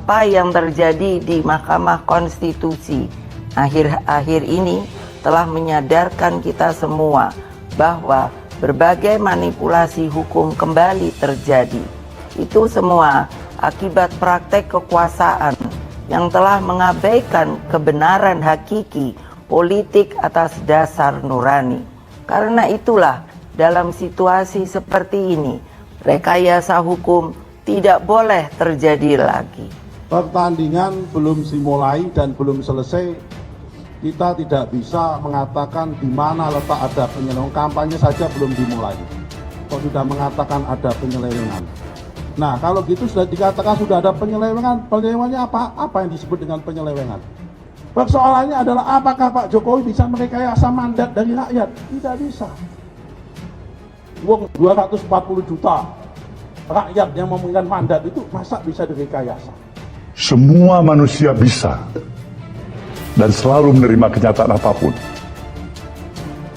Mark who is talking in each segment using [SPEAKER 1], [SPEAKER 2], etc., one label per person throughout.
[SPEAKER 1] apa yang terjadi di Mahkamah Konstitusi akhir-akhir ini telah menyadarkan kita semua bahwa berbagai manipulasi hukum kembali terjadi. Itu semua akibat praktek kekuasaan yang telah mengabaikan kebenaran hakiki politik atas dasar nurani. Karena itulah dalam situasi seperti ini, rekayasa hukum tidak boleh terjadi lagi.
[SPEAKER 2] Pertandingan belum dimulai dan belum selesai, kita tidak bisa mengatakan di mana letak ada penyelewengan. Kampanye saja belum dimulai, kok sudah mengatakan ada penyelewengan. Nah, kalau gitu sudah dikatakan sudah ada penyelewengan, penyelewengannya apa? Apa yang disebut dengan penyelewengan? Persoalannya adalah apakah Pak Jokowi bisa merekayasa mandat dari rakyat? Tidak bisa. Uang 240 juta rakyat yang memberikan mandat itu masa bisa direkayasa?
[SPEAKER 3] Semua manusia bisa dan selalu menerima kenyataan apapun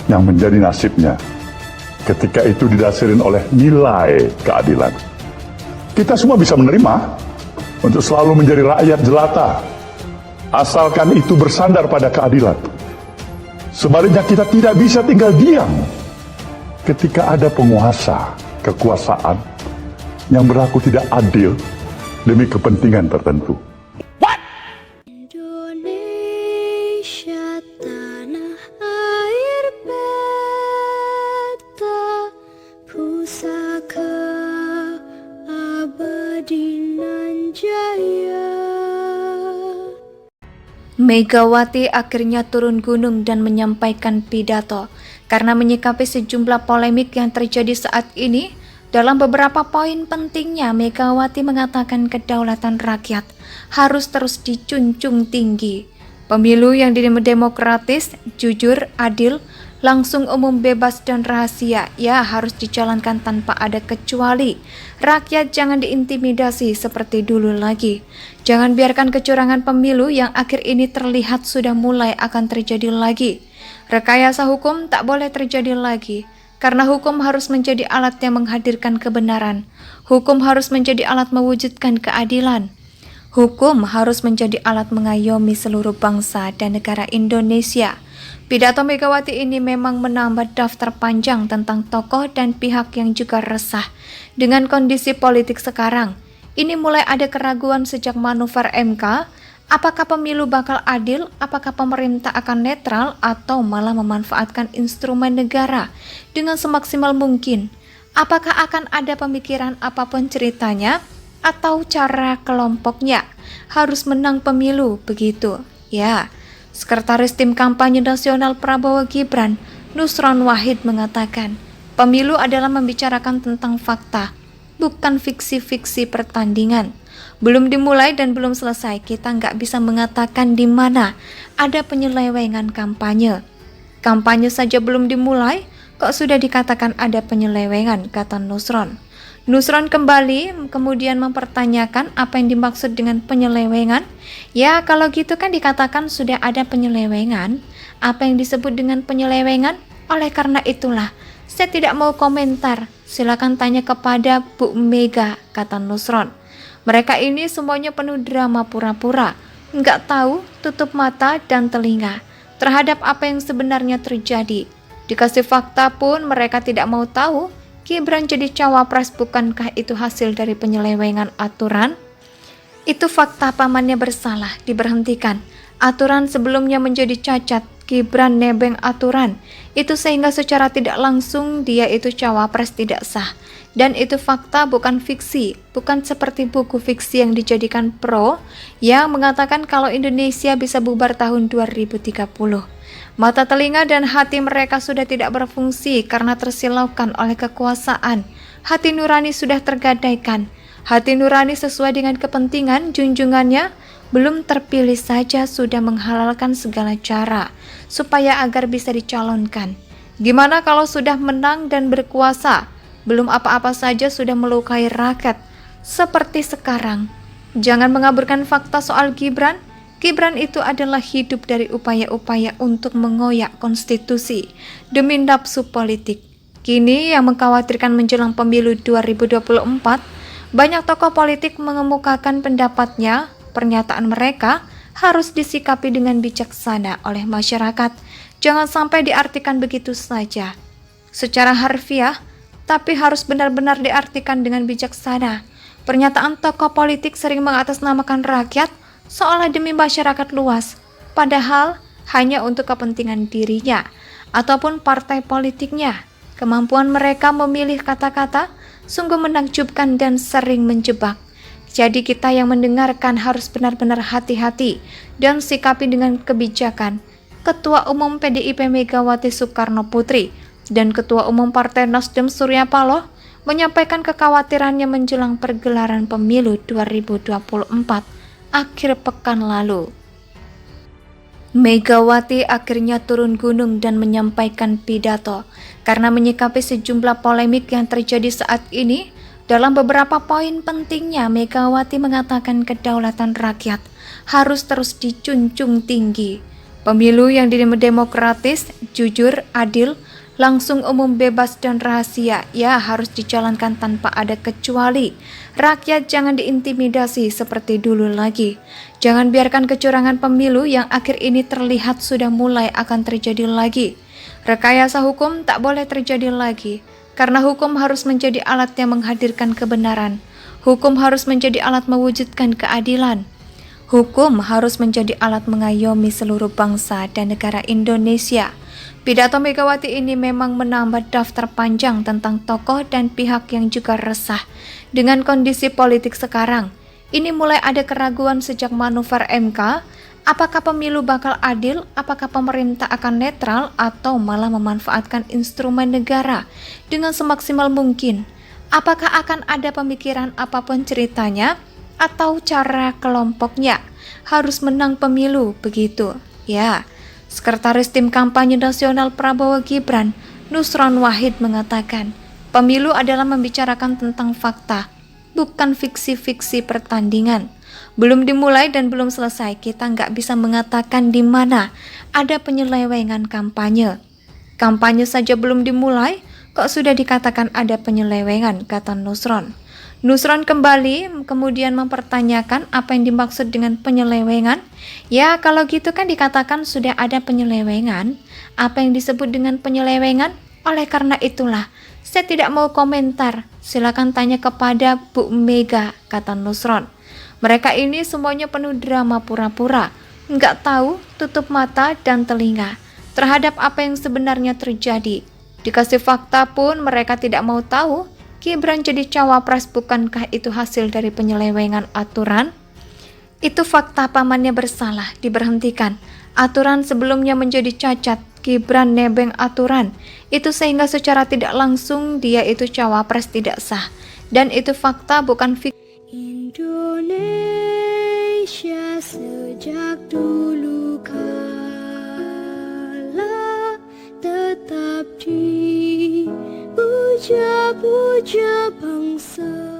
[SPEAKER 3] yang menjadi nasibnya ketika itu didasarin oleh nilai keadilan. Kita semua bisa menerima untuk selalu menjadi rakyat jelata, asalkan itu bersandar pada keadilan. Sebaliknya kita tidak bisa tinggal diam ketika ada penguasa kekuasaan yang berlaku tidak adil demi kepentingan tertentu.
[SPEAKER 4] Indonesia tanah air beta, pusaka abadi nan jaya.
[SPEAKER 5] Megawati akhirnya turun gunung dan menyampaikan pidato karena menyikapi sejumlah polemik yang terjadi saat ini. Dalam beberapa poin pentingnya, Megawati mengatakan kedaulatan rakyat harus terus dijunjung tinggi. Pemilu yang demokratis, jujur, adil, langsung, umum, bebas, dan rahasia harus dijalankan tanpa ada kecuali. Rakyat jangan diintimidasi seperti dulu lagi. Jangan biarkan kecurangan pemilu yang akhir ini terlihat sudah mulai akan terjadi lagi. Rekayasa hukum tak boleh terjadi lagi. Karena hukum harus menjadi alat yang menghadirkan kebenaran. Hukum harus menjadi alat mewujudkan keadilan. Hukum harus menjadi alat mengayomi seluruh bangsa dan negara Indonesia. Pidato Megawati ini memang menambah daftar panjang tentang tokoh dan pihak yang juga resah dengan kondisi politik sekarang. Ini mulai ada keraguan sejak manuver MK. Apakah pemilu bakal adil? Apakah pemerintah akan netral atau malah memanfaatkan instrumen negara dengan semaksimal mungkin? Apakah akan ada pemikiran apapun ceritanya atau cara kelompoknya harus menang pemilu begitu? Ya, Sekretaris Tim Kampanye Nasional Prabowo Gibran, Nusron Wahid mengatakan, pemilu adalah membicarakan tentang fakta, bukan fiksi-fiksi pertandingan. Belum dimulai dan belum selesai, kita nggak bisa mengatakan di mana ada penyelewengan kampanye. Kampanye saja belum dimulai, kok sudah dikatakan ada penyelewengan, kata Nusron. Nusron kembali kemudian mempertanyakan apa yang dimaksud dengan penyelewengan. Ya, kalau gitu kan dikatakan sudah ada penyelewengan. Apa yang disebut dengan penyelewengan? Oleh karena itulah, saya tidak mau komentar. Silakan tanya kepada Bu Mega, kata Nusron. Mereka ini semuanya penuh drama pura-pura, nggak tahu, tutup mata dan telinga terhadap apa yang sebenarnya terjadi. Dikasih fakta pun mereka tidak mau tahu. Gibran jadi cawapres, bukankah itu hasil dari penyelewengan aturan? Itu fakta, pamannya bersalah, diberhentikan. Aturan sebelumnya menjadi cacat, Gibran nebeng aturan. Itu sehingga secara tidak langsung dia itu cawapres tidak sah. Dan itu fakta, bukan fiksi, bukan seperti buku fiksi yang dijadikan pro yang mengatakan kalau Indonesia bisa bubar tahun 2030. Mata, telinga, dan hati mereka sudah tidak berfungsi karena tersilaukan oleh kekuasaan. Hati nurani sudah tergadaikan. Hati nurani sesuai dengan kepentingan junjungannya belum terpilih saja sudah menghalalkan segala cara supaya agar bisa dicalonkan. Gimana kalau sudah menang dan berkuasa? Belum apa-apa saja sudah melukai rakyat seperti sekarang. Jangan mengaburkan fakta soal Gibran. Gibran itu adalah hidup dari upaya-upaya untuk mengoyak konstitusi demi nafsu politik. Kini yang mengkhawatirkan menjelang pemilu 2024, banyak tokoh politik mengemukakan pendapatnya pernyataan mereka harus disikapi dengan bijaksana oleh masyarakat. Jangan sampai diartikan begitu saja, secara harfiah, tapi harus benar-benar diartikan dengan bijaksana. Pernyataan tokoh politik sering mengatasnamakan rakyat seolah demi masyarakat luas, padahal hanya untuk kepentingan dirinya ataupun partai politiknya. Kemampuan mereka memilih kata-kata sungguh menakjubkan dan sering menjebak. Jadi kita yang mendengarkan harus benar-benar hati-hati dan sikapi dengan kebijakan. Ketua Umum PDIP Megawati Soekarno Putri dan Ketua Umum Partai Nasdem Surya Paloh menyampaikan kekhawatirannya menjelang pergelaran pemilu 2024 akhir pekan lalu. Megawati akhirnya turun gunung dan menyampaikan pidato karena menyikapi sejumlah polemik yang terjadi saat ini. Dalam beberapa poin pentingnya, Megawati mengatakan kedaulatan rakyat harus terus dijunjung tinggi. Pemilu yang demokratis, jujur, adil, langsung, umum, bebas, dan rahasia harus dijalankan tanpa ada kecuali. Rakyat jangan diintimidasi seperti dulu lagi. Jangan biarkan kecurangan pemilu yang akhir ini terlihat sudah mulai akan terjadi lagi. Rekayasa hukum tak boleh terjadi lagi, karena hukum harus menjadi alat yang menghadirkan kebenaran. Hukum harus menjadi alat mewujudkan keadilan. Hukum harus menjadi alat mengayomi seluruh bangsa dan negara Indonesia. Pidato Megawati ini memang menambah daftar panjang tentang tokoh dan pihak yang juga resah dengan kondisi politik sekarang. Ini mulai ada keraguan sejak manuver MK, apakah pemilu bakal adil, apakah pemerintah akan netral atau malah memanfaatkan instrumen negara dengan semaksimal mungkin. Apakah akan ada pemikiran apapun ceritanya atau cara kelompoknya harus menang pemilu begitu. Ya, Sekretaris Tim Kampanye Nasional Prabowo Gibran, Nusron Wahid mengatakan, pemilu adalah membicarakan tentang fakta, bukan fiksi-fiksi pertandingan. Belum dimulai dan belum selesai, kita nggak bisa mengatakan di mana ada penyelewengan kampanye. Kampanye saja belum dimulai, kok sudah dikatakan ada penyelewengan, kata Nusron. Nusron kembali kemudian mempertanyakan apa yang dimaksud dengan penyelewengan. Ya, kalau gitu kan dikatakan sudah ada penyelewengan. Apa yang disebut dengan penyelewengan? Oleh karena itulah, saya tidak mau komentar. Silakan tanya kepada Bu Mega, kata Nusron. Mereka ini semuanya penuh drama pura-pura. Nggak tahu, tutup mata dan telinga terhadap apa yang sebenarnya terjadi. Dikasih fakta pun mereka tidak mau tahu. Gibran jadi cawapres, bukankah itu hasil dari penyelewengan aturan? Itu fakta, pamannya bersalah, diberhentikan. Aturan sebelumnya menjadi cacat, Gibran nebeng aturan. Itu sehingga secara tidak langsung dia itu cawapres tidak sah. Dan itu fakta, bukan fiksi.
[SPEAKER 4] Indonesia sejak dulu kala tetap dipuja-puja bangsa.